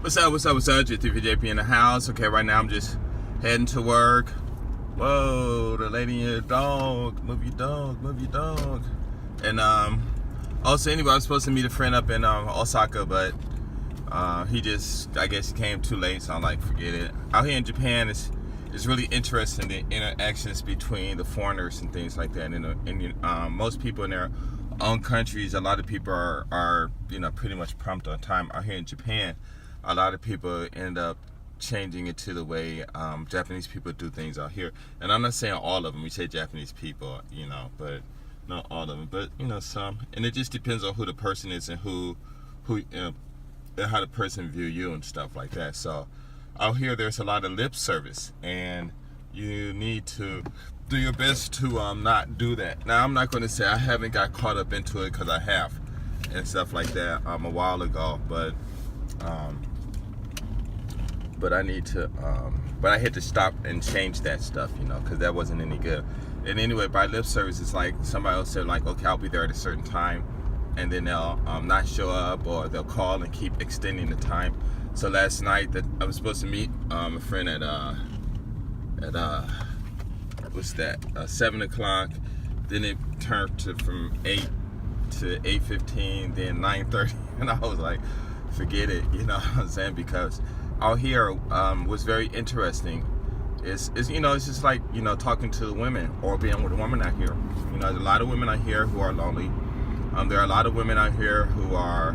What's up, what's up, what's up? J3JP in the house. Okay, right now I'm just heading to work. Whoa, the lady and your dog. Move your dog, move your dog. And also anyway, I was supposed to meet a friend up in Osaka, but he just, I guess he came too late, so I'm like, forget it. Out here in Japan, it's really interesting, the interactions between the foreigners and things like that. And most people in their own countries, a lot of people are pretty much prompt on time. Out here in Japan, a lot of people end up changing it to the way Japanese people do things out here. And I'm not saying all of them. We say Japanese people, but not all of them. But some. And it just depends on who the person is and who and how the person view you and stuff like that. So out here, there's a lot of lip service, and you need to do your best to not do that. Now, I'm not going to say I haven't got caught up into it, because I have, and stuff like that a while ago, but I need to, but I had to stop and change that stuff, because that wasn't any good. And anyway, by lip service, it's like somebody else said, like, okay, I'll be there at a certain time, and then they'll not show up, or they'll call and keep extending the time. So last night, that I was supposed to meet a friend at what's that? 7 o'clock. Then it turned to from 8 to 8:15, then 9:30, and I was like, forget it, you know what I'm saying? Because out here was very interesting. It's just like, talking to the women or being with a woman out here. There's a lot of women out here who are lonely. There are a lot of women out here who are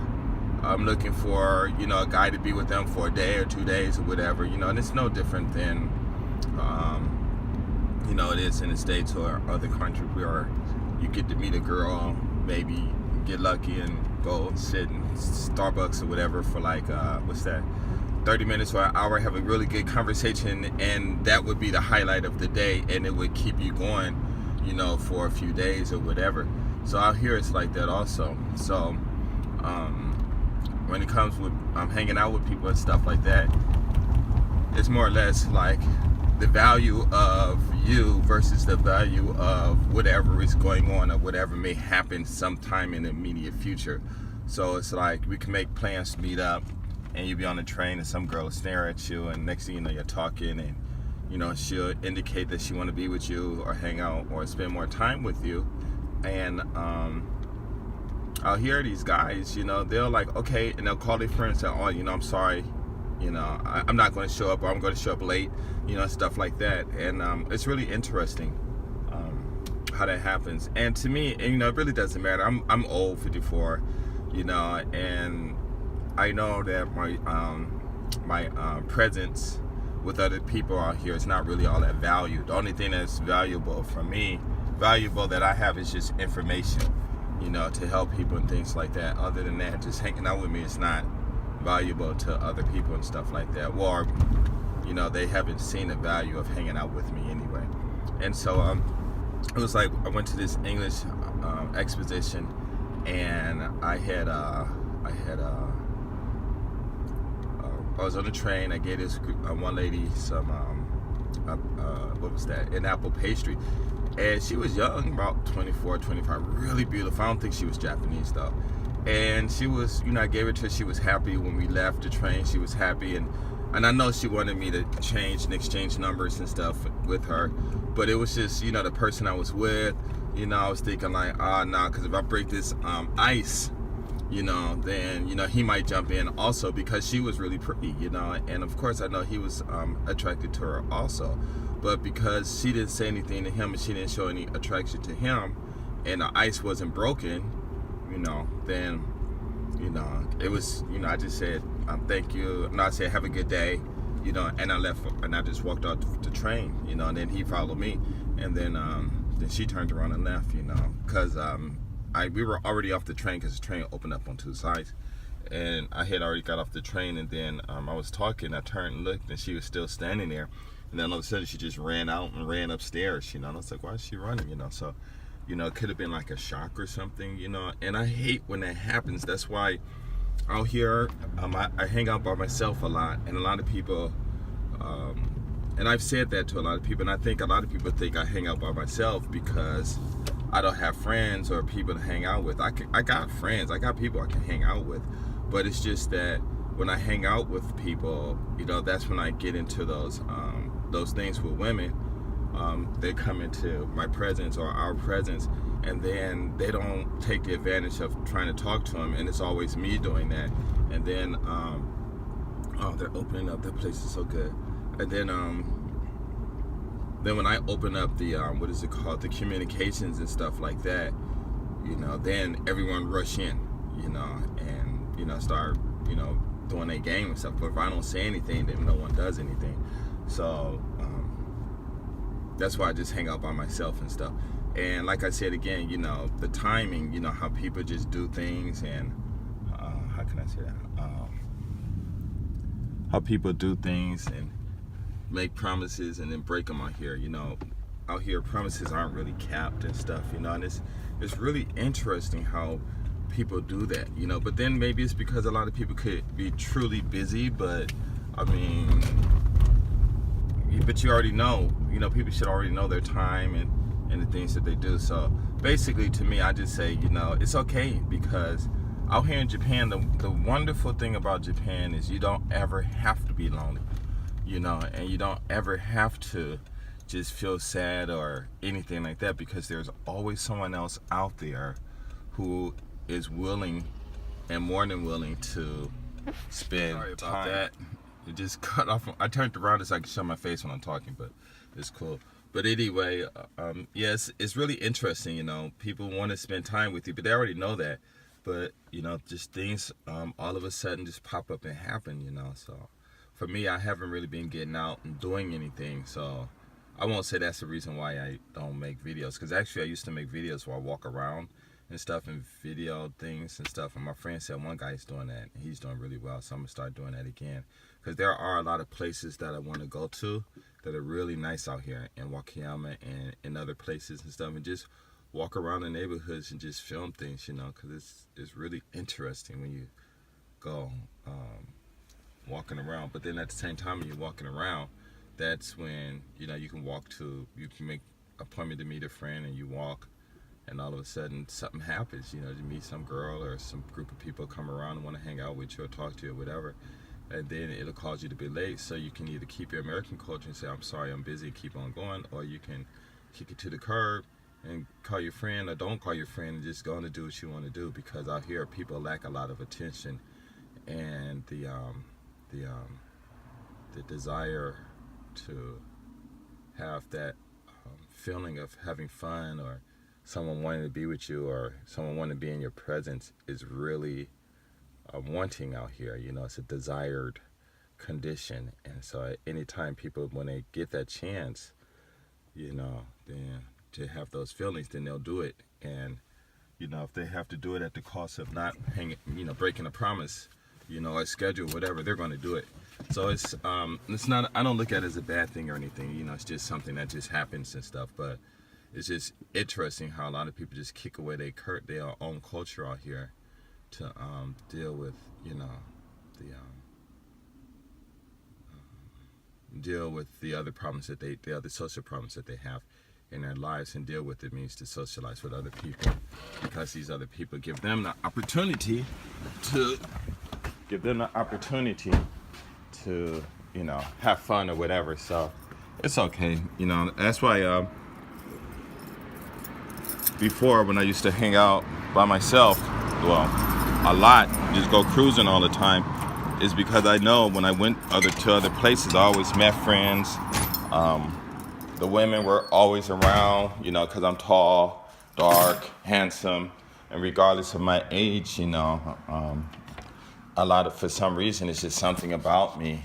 looking for, a guy to be with them for a day or 2 days or whatever, and it's no different than, it is in the States or other countries where you get to meet a girl, maybe get lucky and go sit in Starbucks or whatever for like, 30 minutes or an hour, have a really good conversation, and that would be the highlight of the day, and it would keep you going, for a few days or whatever. So out here it's like that also. So when it comes with hanging out with people and stuff like that, it's more or less like the value of you versus the value of whatever is going on or whatever may happen sometime in the immediate future. So it's like we can make plans to meet up, and you'll be on the train and some girl will stare at you, and next thing you know, you're talking, and she'll indicate that she want to be with you or hang out or spend more time with you. And I'll hear these guys, they'll like, okay, and they'll call their friends and say, oh, I'm sorry, I'm not going to show up, or I'm going to show up late, stuff like that. And it's really interesting how that happens. And to me, it really doesn't matter. I'm old, 54, and I know that my presence with other people out here is not really all that valued. The only thing that's valuable for me, that I have, is just information, to help people and things like that. Other than that, just hanging out with me is not valuable to other people and stuff like that. Or, they haven't seen the value of hanging out with me anyway. And so it was like I went to this English exposition, and I was on the train. I gave this one lady some an apple pastry, and she was young, about 24, 25, really beautiful. I don't think she was Japanese though. And she was, I gave it to her. She was happy when we left the train. She was happy, and I know she wanted me to change and exchange numbers and stuff with her, but it was just, the person I was with, I was thinking like, nah, because if I break this ice, then, he might jump in also, because she was really pretty, and of course I know he was attracted to her also, but because she didn't say anything to him and she didn't show any attraction to him, and the ice wasn't broken, then, it was, I just said, thank you, and I said, have a good day, and I left, and I just walked out the train, and then he followed me, and then she turned around and left, because we were already off the train, because the train opened up on two sides, and I had already got off the train, and then I was talking, I turned and looked, and she was still standing there, and then all of a sudden she just ran out and ran upstairs, and I was like, why is she running, so, it could have been like a shock or something, and I hate when that happens. That's why out here, I hang out by myself a lot, and a lot of people, and I've said that to a lot of people, and I think a lot of people think I hang out by myself because I don't have friends or people to hang out with. I got friends, I got people I can hang out with, but it's just that when I hang out with people, that's when I get into those things with women. They come into my presence or our presence, and then they don't take the advantage of trying to talk to them, and it's always me doing that. And then, oh, they're opening up. That place is so good. And then when I open up the what is it called, the communications and stuff like that, then everyone rush in, and start doing their game and stuff. But if I don't say anything, then no one does anything. So that's why I just hang out by myself and stuff. And like I said again, the timing, how people just do things, and how can I say that? How people do things and make promises and then break them out here. Out here promises aren't really capped and stuff. And it's really interesting how people do that. But then maybe it's because a lot of people could be truly busy. But I mean, but you already know. People should already know their time and the things that they do. So basically, to me, I just say, it's okay, because out here in Japan, the wonderful thing about Japan is you don't ever have to be lonely, and you don't ever have to just feel sad or anything like that, because there's always someone else out there who is willing and more than willing to spend time. That. It just cut off. I turned around so I can show my face when I'm talking, but it's cool. But anyway, yes, it's really interesting. People want to spend time with you, but they already know that. But just things all of a sudden just pop up and happen. So for me, I haven't really been getting out and doing anything. So I won't say that's the reason why I don't make videos. Because actually, I used to make videos where I walk around and stuff and video things and stuff. And my friend said one guy's doing that, and he's doing really well. So I'm gonna start doing that again. Because there are a lot of places that I want to go to that are really nice out here in Wakayama and in other places and stuff, and just walk around the neighborhoods and just film things, because it's really interesting when you go walking around. But then at the same time, when you're walking around, that's when you can you can make an appointment to meet a friend, and you walk, and all of a sudden something happens. You meet some girl or some group of people come around and want to hang out with you or talk to you or whatever. And then it'll cause you to be late, so you can either keep your American culture and say, I'm sorry, I'm busy, and keep on going, or you can kick it to the curb and call your friend, or don't call your friend, and just go on to do what you want to do. Because out here people lack a lot of attention, and the desire to have that feeling of having fun, or someone wanting to be with you, or someone wanting to be in your presence is really wanting out here. It's a desired condition. And so anytime people, when they get that chance, then to have those feelings, then they'll do it. And if they have to do it at the cost of not breaking a promise, a schedule, whatever, they're going to do it. So it's not, I don't look at it as a bad thing or anything. It's just something that just happens and stuff. But it's just interesting how a lot of people just kick away their own culture out here to deal with deal with the other problems that the other social problems that they have in their lives. And deal with it means to socialize with other people, because these other people give them the opportunity to have fun or whatever. So it's okay. That's why before, when I used to hang out by myself, a lot, just go cruising all the time, is because I know when I went to other places, I always met friends. The women were always around, because I'm tall, dark, handsome, and regardless of my age, for some reason, it's just something about me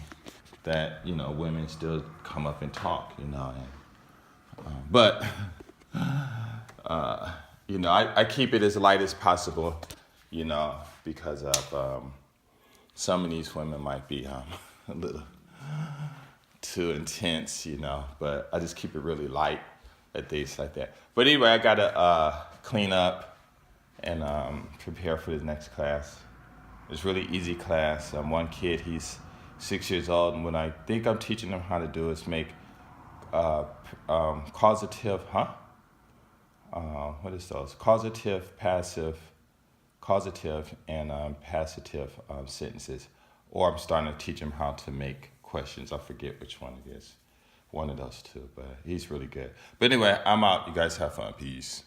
that, women still come up and talk, but I keep it as light as possible, because of some of these women might be a little too intense, but I just keep it really light at things like that. But anyway, I gotta clean up and prepare for the next class. It's really easy class. One kid, he's 6 years old, and what I think I'm teaching him how to do is make causative, what is those? Causative, and passive sentences, or I'm starting to teach him how to make questions. I forget which one it is. One of those two, but he's really good. But anyway, I'm out. You guys have fun. Peace.